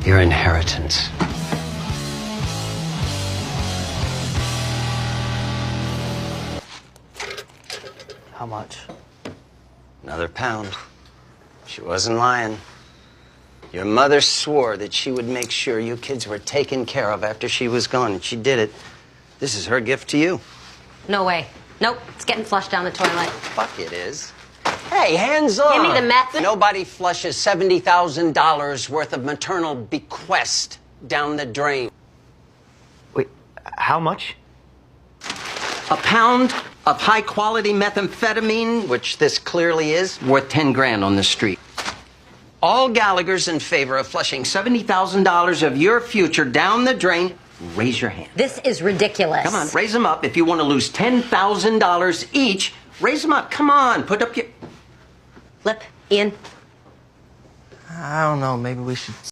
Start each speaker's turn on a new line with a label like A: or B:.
A: Your inheritance.
B: How much?
A: Another pound. She wasn't lying. Your mother swore that she would make sure you kids were taken care of after she was gone, and she did it. This is her gift to you.
C: No way. Nope, it's getting flushed down the toilet.
A: Fuck it is. Hey, hands on.
C: Give me the meth.
A: Nobody flushes $70,000 worth of maternal bequest down the drain.
B: Wait, how much?
A: A pound of high-quality methamphetamine, which this clearly is, worth 10 grand on the street. All Gallagher's in favor of flushing $70,000 of your future down the drain. Raise your hand.
C: This is ridiculous.
A: Come on, raise them up. If you want to lose $10,000 each, raise them up. Come on, put up your...
C: Flip, Ian.
B: I don't know, maybe we should